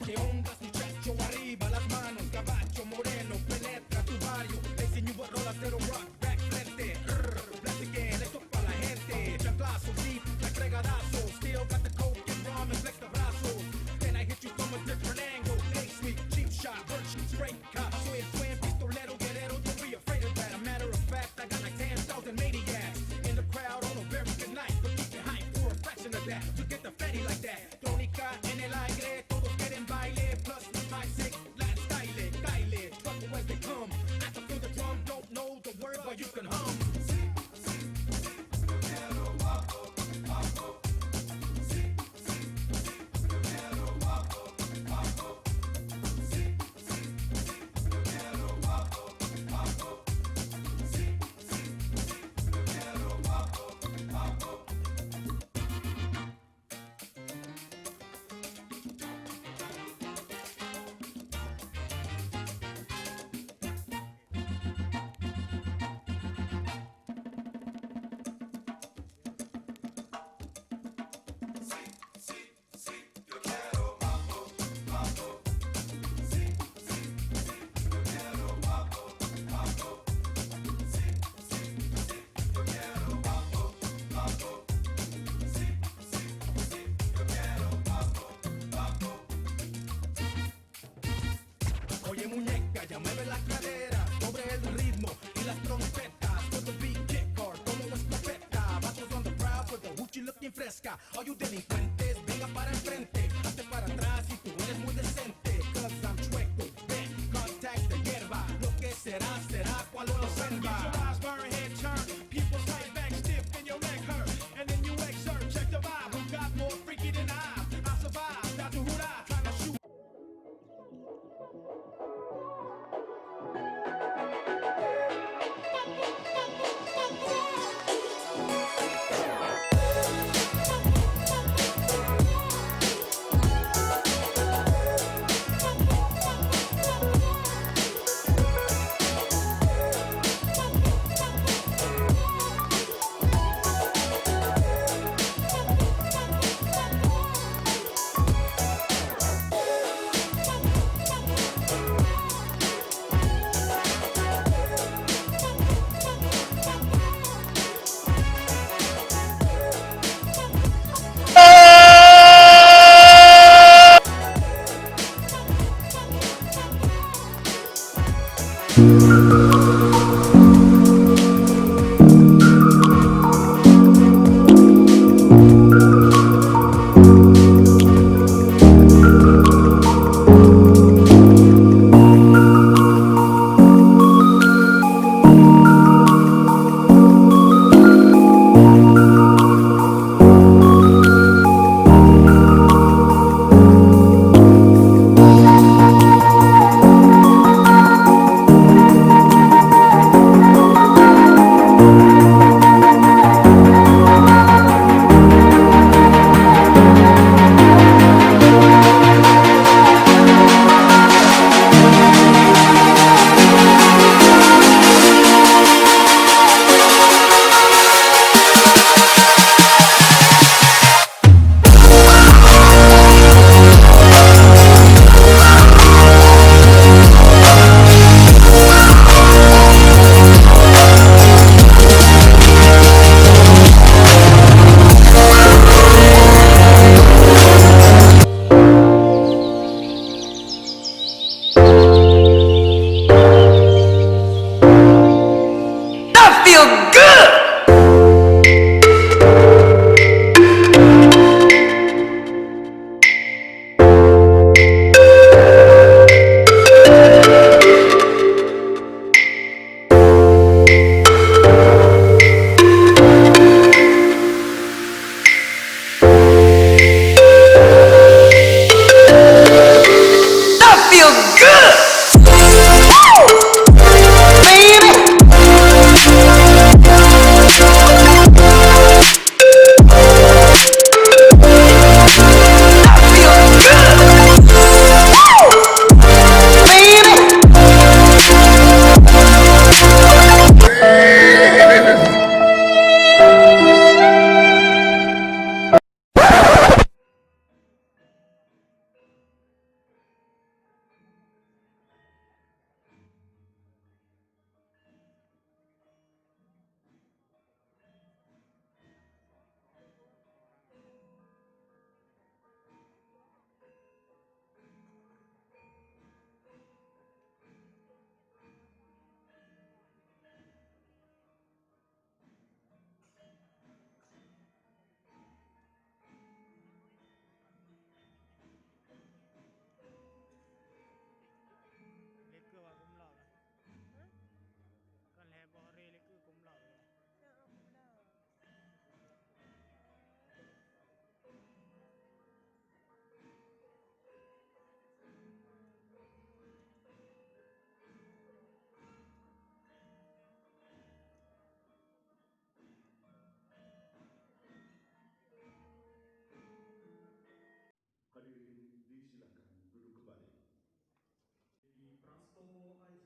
¿Qué ondas, muchacho? Arriba las manos, caballo moreno, penetra tu barrio. Lazy New Rollers, Zero Rock, back frente. Blast again, esto pa' la gente. Chanclazo, deep, like regadazo. Still got the coke and rum and flex the brazos. Then I hit you from a different angle. Hey, sweet, cheap shot, virtue, straight cop. Soy el buen pistolero, guerrero, don't be afraid of that. A matter of fact, I got like 10,000 maniacs in the crowd on a very good night. But keep it hype for a fraction of that. To get the fatty like that. Tónica en el aire, todos quieren baile. Plus my sick, last style, Kyle. Trouble as they come. I can feel the drum, don't know the word, but you can hum. Oye muñeca, ya mueve la cadera sobre el ritmo y las trompetas. With the beat kick hard, como la escopeta. Vatos on the prowl with the hoochie looking fresca. All you delincuentes, venga para enfrente. Hazte para atrás si tú eres muy decente. Cause I'm chueco, ven, contact the hierba. Lo que será, será cuando lo observa. Get your eyes burn, head turn. People fight back stiff and your leg hurt. And then you exert, check the vibe. Who got more freaky than I survive, got to hoot out, trying to shoot. feel good. Hadirin disilakan duduk kembali. Di Prastowo Aji.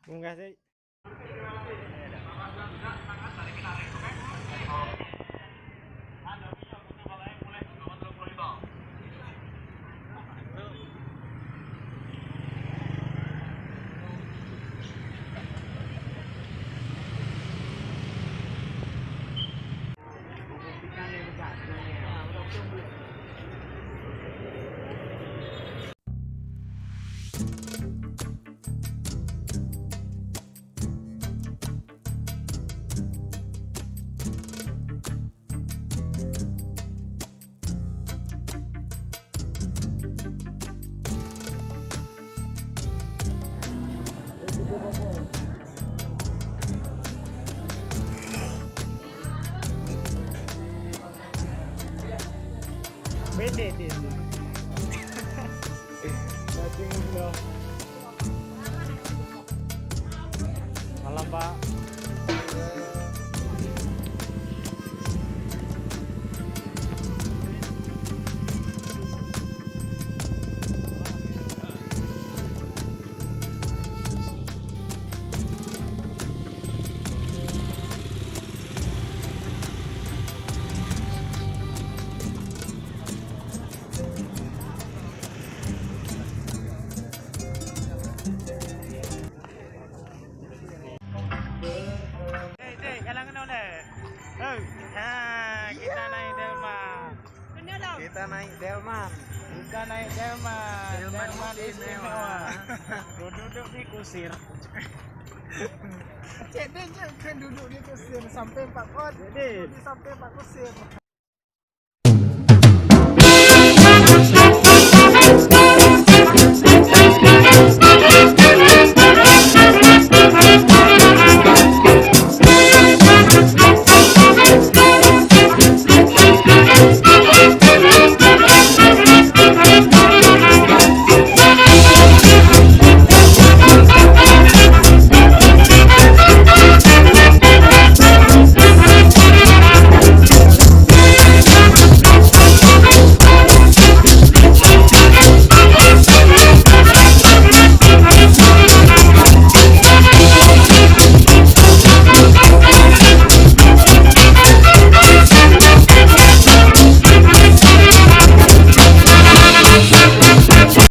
Enggak sih. Bede dia. Cacing udah. Malam Pak. Kita naik delman. Delman istimewa. Duduk di kusir. Cek dia je kan duduk di kusir sampai 4 pot. Jadi sampai 4 kusir.